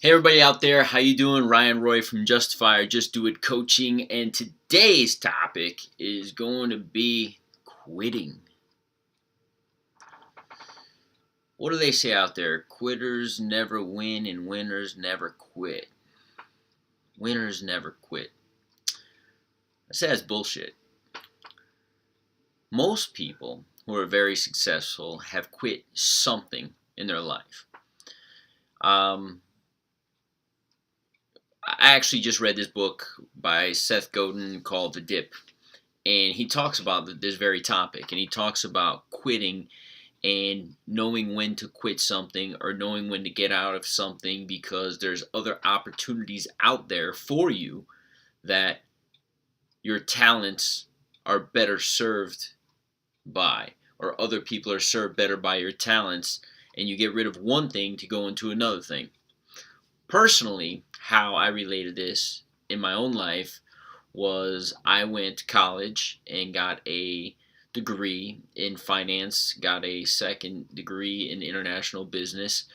Hey everybody out there, how you doing? Ryan Roy from Justify Just Do It Coaching, and today's topic is going to be quitting. What do they say out there? Quitters never win and winners never quit. Winners never quit. I say that's bullshit. Most people who are very successful have quit something in their life. I actually just read this book by Seth Godin called The Dip, and he talks about this very topic, and he talks about quitting and knowing when to quit something or knowing when to get out of something because there's other opportunities out there for you that your talents are better served by, or other people are served better by your talents, and you get rid of one thing to go into another thing. Personally, how I related this in my own life was I went to college and got a degree in finance, got a second degree in international business,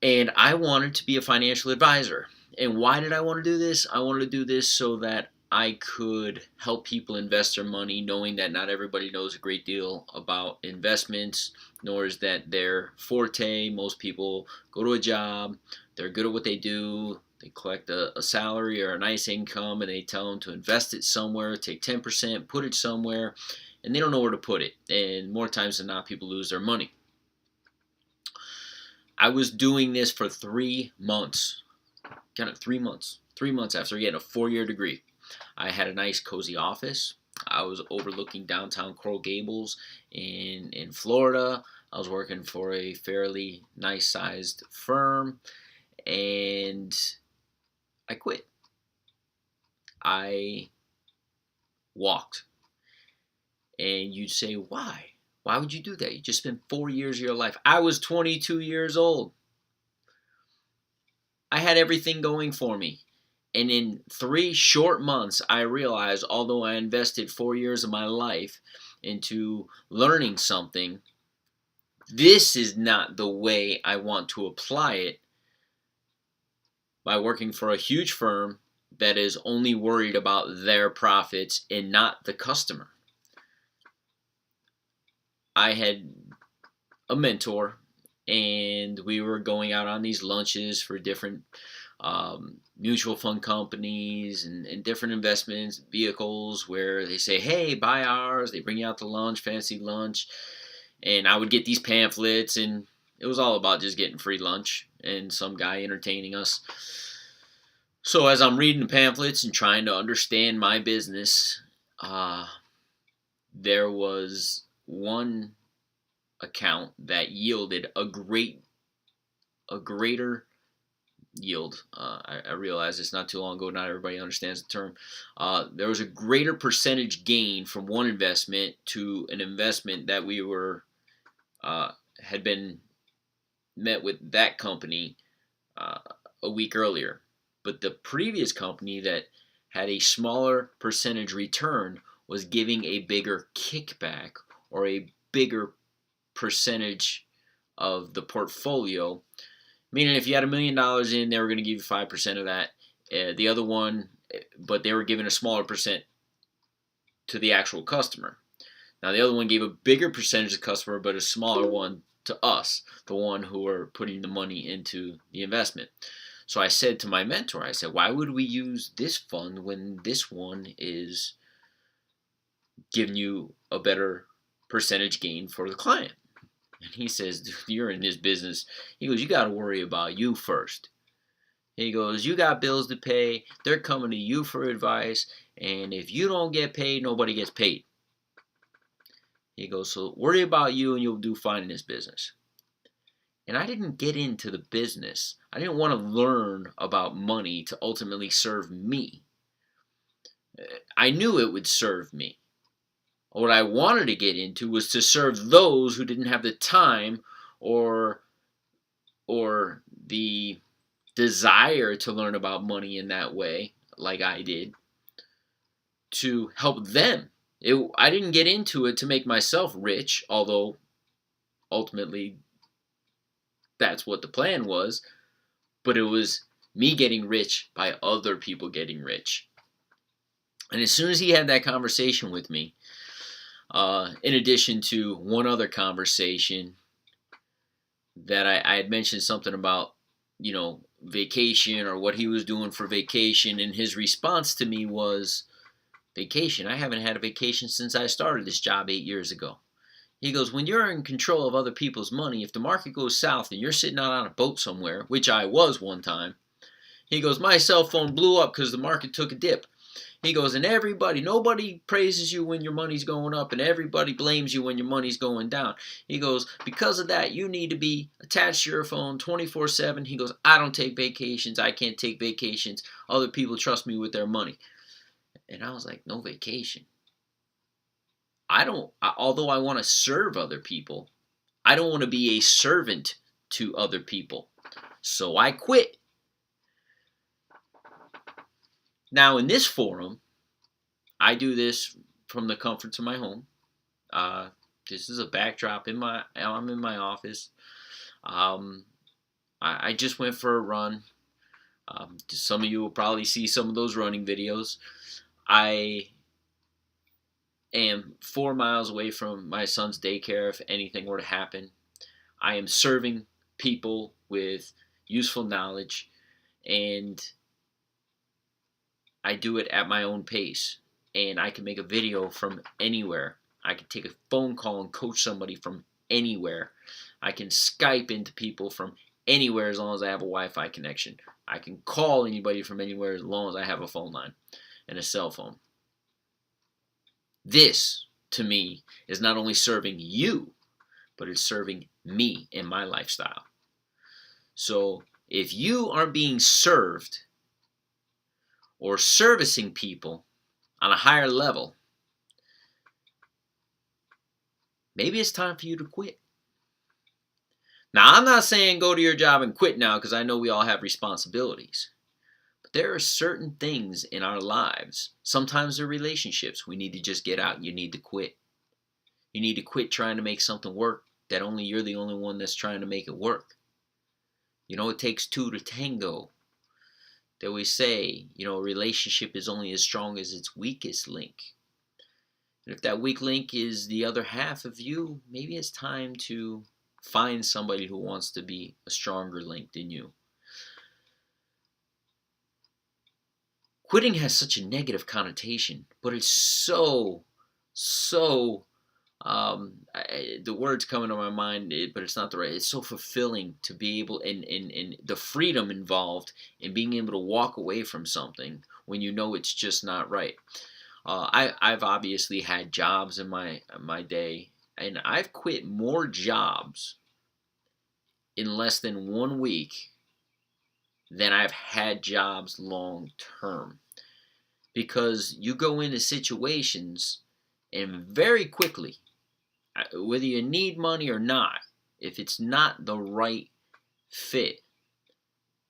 and I wanted to be a financial advisor. And why did I want to do this? I wanted to do this so that I could help people invest their money, knowing that not everybody knows a great deal about investments, nor is that their forte. Most people go to a job, they're good at what they do, they collect a salary or a nice income, and they tell them to invest it somewhere, take 10%, put it somewhere, and they don't know where to put it. And more times than not, people lose their money. I was doing this for 3 months. Kind of 3 months. 3 months after getting a 4-year degree. I had a nice cozy office. I was overlooking downtown Coral Gables in Florida. I was working for a fairly nice sized firm, and I quit. I walked. And you'd say, why? Why would you do that? You just spent 4 years of your life. I was 22 years old. I had everything going for me. And in 3 short months, I realized, although I invested 4 years of my life into learning something, this is not the way I want to apply it by working for a huge firm that is only worried about their profits and not the customer. I had a mentor, and we were going out on these lunches for different mutual fund companies and different investments vehicles where they say, hey, buy ours. They bring you out to lunch, fancy lunch. And I would get these pamphlets, and it was all about just getting free lunch and some guy entertaining us. So as I'm reading the pamphlets and trying to understand my business, there was one account that yielded a greater yield. I realize it's not too long ago. Not everybody understands the term. There was a greater percentage gain from one investment to an investment that we were had been met with that company a week earlier. But the previous company that had a smaller percentage return was giving a bigger kickback or a bigger percentage of the portfolio. Meaning if you had $1 million in, they were going to give you 5% of that. The other one, but they were giving a smaller percent to the actual customer. Now the other one gave a bigger percentage to the customer, but a smaller one to us, the one who were putting the money into the investment. So I said to my mentor, I said, why would we use this fund when this one is giving you a better percentage gain for the client? And he says, dude, you're in this business. He goes, you got to worry about you first. He goes, you got bills to pay. They're coming to you for advice. And if you don't get paid, nobody gets paid. He goes, so worry about you and you'll do fine in this business. And I didn't get into the business. I didn't want to learn about money to ultimately serve me. I knew it would serve me. What I wanted to get into was to serve those who didn't have the time or the desire to learn about money in that way, like I did, to help them. I didn't get into it to make myself rich, although ultimately that's what the plan was. but it was me getting rich by other people getting rich. And as soon as he had that conversation with me, in addition to one other conversation that I had mentioned something about, vacation or what he was doing for vacation, and his response to me was, vacation? I haven't had a vacation since I started this job 8 years ago. He goes, when you're in control of other people's money, if the market goes south and you're sitting out on a boat somewhere, which I was one time, he goes, my cell phone blew up because the market took a dip. He goes, and nobody praises you when your money's going up, and everybody blames you when your money's going down. He goes, because of that, you need to be attached to your phone 24/7. He goes, I don't take vacations. I can't take vacations. Other people trust me with their money. And I was like, no vacation. Although I want to serve other people, I don't want to be a servant to other people. So I quit. Now in this forum, I do this from the comforts of my home. This is a backdrop. I'm in my office. I just went for a run. Some of you will probably see some of those running videos. I am 4 miles away from my son's daycare if anything were to happen. I am serving people with useful knowledge, and I do it at my own pace. And I can make a video from anywhere. I can take a phone call and coach somebody from anywhere. I can Skype into people from anywhere as long as I have a Wi-Fi connection. I can call anybody from anywhere as long as I have a phone line and a cell phone. This, to me, is not only serving you, but it's serving me in my lifestyle. So if you are being served or servicing people on a higher level, maybe it's time for you to quit. Now, I'm not saying go to your job and quit now, because I know we all have responsibilities. But there are certain things in our lives, sometimes they're relationships, we need to just get out. You need to quit. You need to quit trying to make something work that only you're the only one that's trying to make it work. It takes two to tango. That we say, a relationship is only as strong as its weakest link. And if that weak link is the other half of you, maybe it's time to find somebody who wants to be a stronger link than you. Quitting has such a negative connotation, but it's so the words coming to my mind, but it's not the right. It's so fulfilling to be able, and the freedom involved in being able to walk away from something when you know it's just not right. I've obviously had jobs in my day, and I've quit more jobs in less than 1 week than I've had jobs long term, because you go into situations and very quickly, whether you need money or not, if it's not the right fit,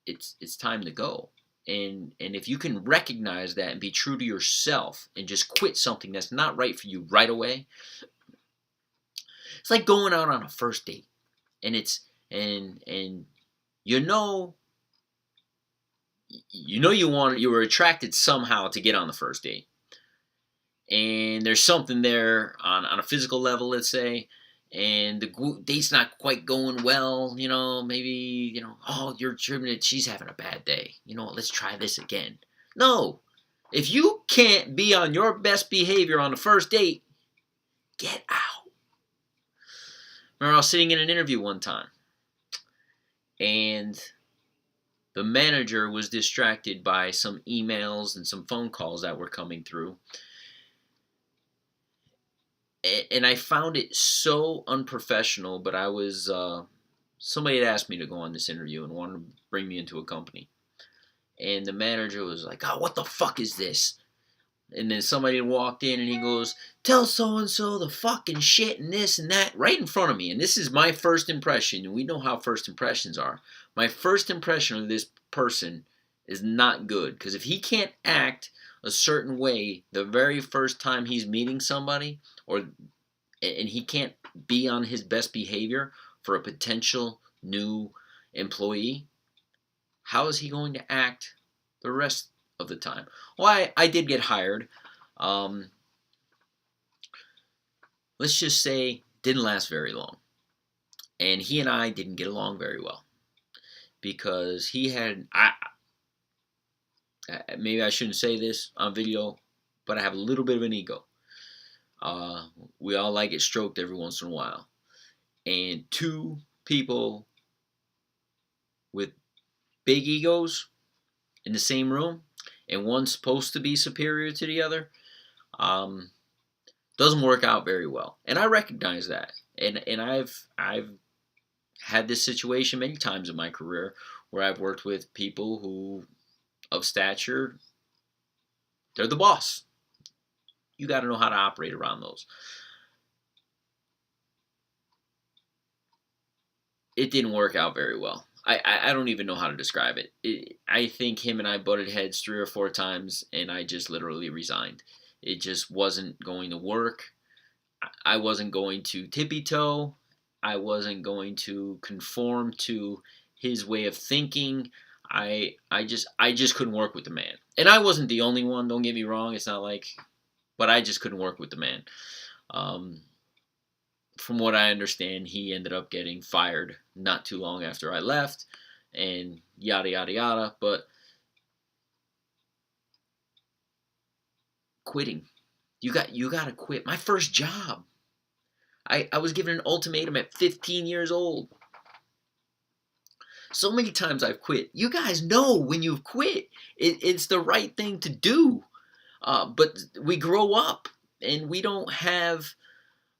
it's time to go. And if you can recognize that and be true to yourself and just quit something that's not right for you right away, it's like going out on a first date, and you were attracted somehow to get on the first date. And there's something there on a physical level, let's say, and the date's not quite going well, maybe, oh, you're tripping, she's having a bad day. Let's try this again. No. If you can't be on your best behavior on the first date, get out. Remember, I was sitting in an interview one time, and the manager was distracted by some emails and some phone calls that were coming through. And I found it so unprofessional, but somebody had asked me to go on this interview and wanted to bring me into a company. And the manager was like, oh, what the fuck is this? And then somebody walked in and he goes, tell so-and-so the fucking shit and this and that right in front of me. And this is my first impression, and we know how first impressions are. My first impression of this person is not good, because if he can't act a certain way the very first time he's meeting somebody, and he can't be on his best behavior for a potential new employee, how is he going to act the rest of the time? Well, I did get hired. Let's just say didn't last very long. And he and I didn't get along very well because he had, maybe I shouldn't say this on video, but I have a little bit of an ego. We all like it stroked every once in a while. And two people with big egos in the same room, and one's supposed to be superior to the other, doesn't work out very well. And I recognize that. And I've had this situation many times in my career where I've worked with people who, of stature, they're the boss. You got to know how to operate around those. It didn't work out very well. I don't even know how to describe it. I think him and I butted heads 3 or 4 times, and I just literally resigned. It just wasn't going to work. I wasn't going to tippy-toe. I wasn't going to conform to his way of thinking. I just couldn't work with the man. And I wasn't the only one, don't get me wrong. It's not like, but I just couldn't work with the man. From what I understand, he ended up getting fired not too long after I left, and yada yada yada. But quitting, you got to quit. My first job, I was given an ultimatum at 15 years old. So many times I've quit. You guys know when you've quit, it's the right thing to do. But we grow up and we don't have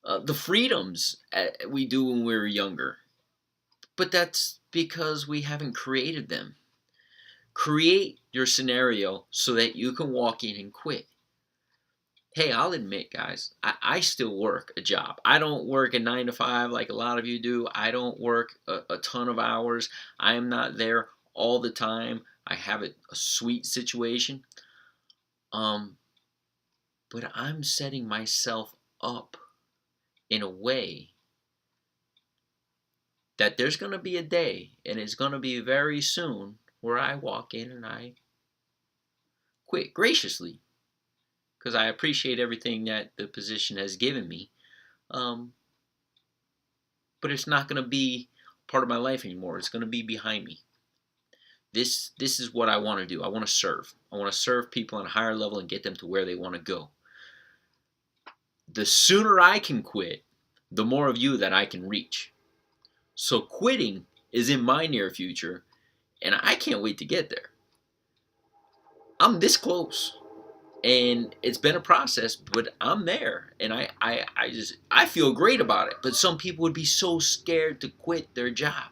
the freedoms we do when we were younger. But that's because we haven't created them. Create your scenario so that you can walk in and quit. Hey, I'll admit, guys, I still work a job. I don't work a 9 to 5 like a lot of you do. I don't work a ton of hours. I am not there all the time. I have a sweet situation. But I'm setting myself up in a way that there's going to be a day, and it's going to be very soon, where I walk in and I quit graciously because I appreciate everything that the position has given me. But it's not going to be part of my life anymore. It's going to be behind me. This is what I want to do. I want to serve. I want to serve people on a higher level and get them to where they want to go. The sooner I can quit, the more of you that I can reach. So quitting is in my near future, and I can't wait to get there. I'm this close, and it's been a process, but I'm there, and I feel great about it. But some people would be so scared to quit their job.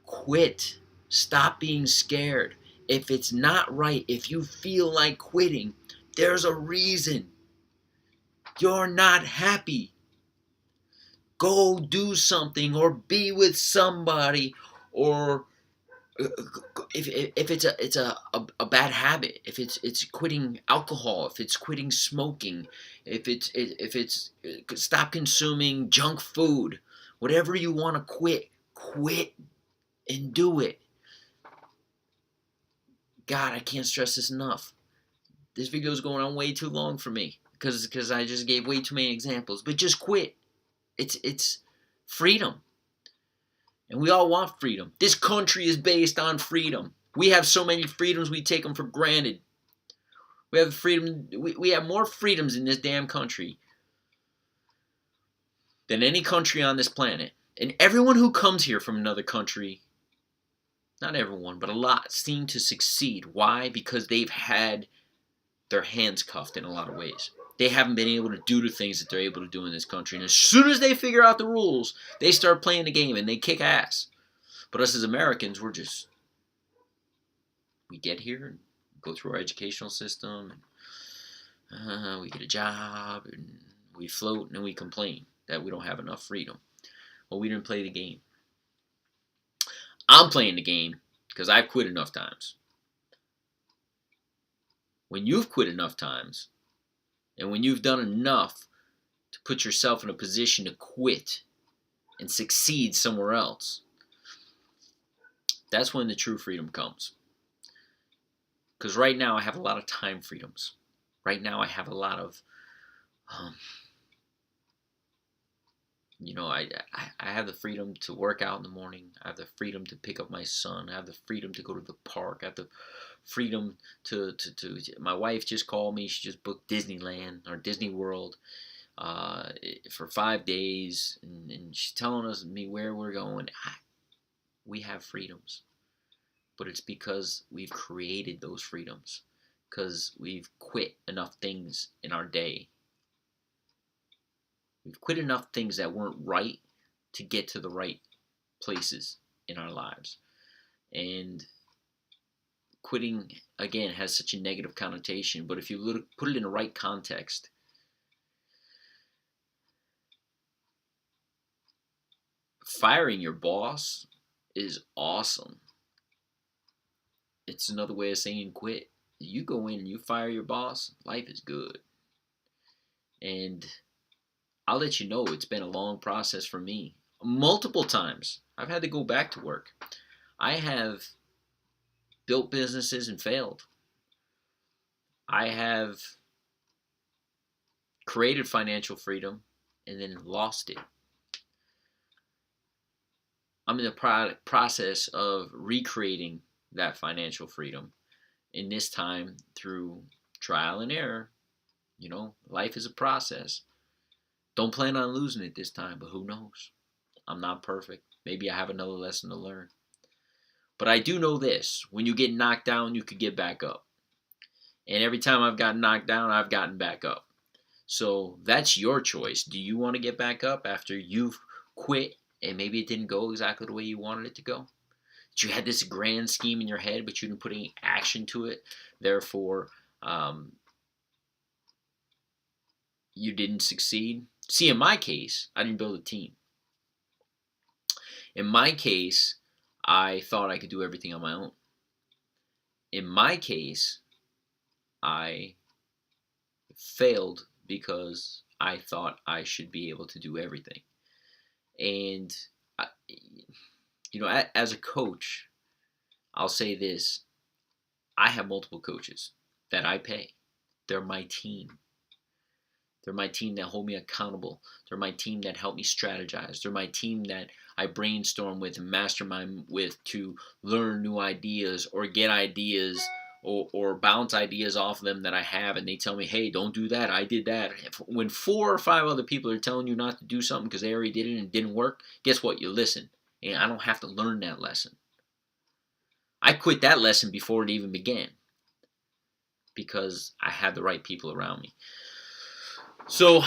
Quit. Stop being scared. If it's not right, if you feel like quitting, there's a reason. You're not happy. Go do something, or be with somebody, or if it's a bad habit, if it's quitting alcohol, if it's quitting smoking, if it's stop consuming junk food, whatever you want to quit and do it. God, I can't stress this enough. This video is going on way too long for me because I just gave way too many examples. But just quit. It's freedom. And we all want freedom. This country is based on freedom. We have so many freedoms, we take them for granted. We have freedom. We have more freedoms in this damn country than any country on this planet. And everyone who comes here from another country, not everyone, but a lot, seem to succeed. Why? Because they've had their hands cuffed in a lot of ways. They haven't been able to do the things that they're able to do in this country. And as soon as they figure out the rules, they start playing the game and they kick ass. But us as Americans, we get here and go through our educational system. And, we get a job and we float and we complain that we don't have enough freedom. Well, we didn't play the game. I'm playing the game because I've quit enough times. When you've quit enough times, and when you've done enough to put yourself in a position to quit and succeed somewhere else, That's when the true freedom comes. Because right now I have a lot of time freedoms. Right now I have a lot of, um, I have the freedom to work out in the morning. I have the freedom to pick up my son. I have the freedom to go to the park. I have the freedom to my wife just called me. She just booked Disneyland or Disney World uh, for 5 days, and she's telling us me where we're going. We have freedoms, but it's because we've created those freedoms, because we've quit enough things in our day. We've quit enough things that weren't right to get to the right places in our lives. And quitting, again, has such a negative connotation, but if you put it in the right context, firing your boss is awesome. It's another way of saying quit. You go in and you fire your boss, life is good. And I'll let you know, it's been a long process for me. Multiple times I've had to go back to work. I have built businesses and failed. I have created financial freedom and then lost it. I'm in the process of recreating that financial freedom. And this time through trial and error. Life is a process. Don't plan on losing it this time, but who knows? I'm not perfect. Maybe I have another lesson to learn. But I do know this: when you get knocked down, you could get back up. And every time I've gotten knocked down, I've gotten back up. So that's your choice. Do you want to get back up after you've quit and maybe it didn't go exactly the way you wanted it to go? You had this grand scheme in your head, but you didn't put any action to it. Therefore, you didn't succeed. See, in my case, I didn't build a team. In my case, I thought I could do everything on my own. In my case, I failed because I thought I should be able to do everything. And, as a coach, I'll say this: I have multiple coaches that I pay. They're my team. They're my team that hold me accountable. They're my team that help me strategize. They're my team that I brainstorm with and mastermind with to learn new ideas or get ideas or bounce ideas off of them that I have, and they tell me, hey, don't do that. I did that. When 4 or 5 other people are telling you not to do something because they already did it and it didn't work, guess what? You listen. And I don't have to learn that lesson. I quit that lesson before it even began because I had the right people around me. So,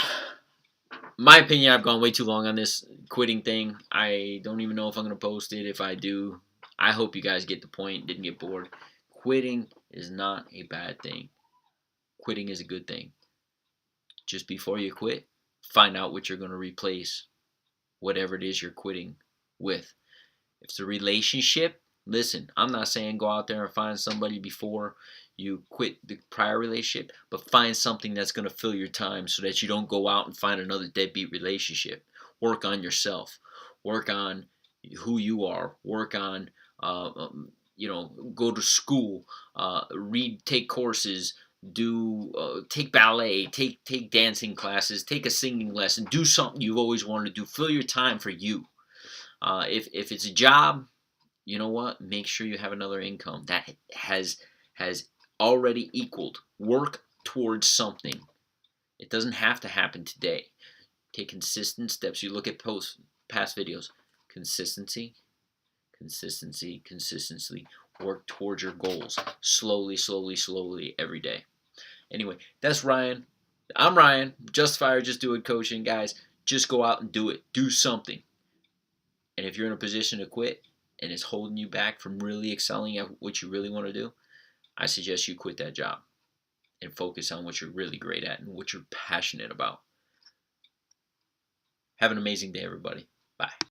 my opinion, I've gone way too long on this quitting thing. I don't even know if I'm going to post it. If I do, I hope you guys get the point, didn't get bored. Quitting is not a bad thing. Quitting is a good thing. Just before you quit, find out what you're going to replace whatever it is you're quitting with. If it's a relationship, listen, I'm not saying go out there and find somebody before you quit the prior relationship, but find something that's going to fill your time so that you don't go out and find another deadbeat relationship. Work on yourself. Work on who you are. Work on, go to school, read, take courses, take ballet, take dancing classes, take a singing lesson, do something you've always wanted to do. Fill your time for you. If it's a job, you know what? Make sure you have another income that has already equaled. Work towards something. It doesn't have to happen today. Take consistent steps. You look at past videos. Consistency, consistency, consistency. Work towards your goals. Slowly, slowly, slowly every day. Anyway, that's Ryan. I'm Ryan. Justify or Just Do It coaching. Guys, just go out and do it. Do something. And if you're in a position to quit and it's holding you back from really excelling at what you really want to do, I suggest you quit that job and focus on what you're really great at and what you're passionate about. Have an amazing day, everybody. Bye.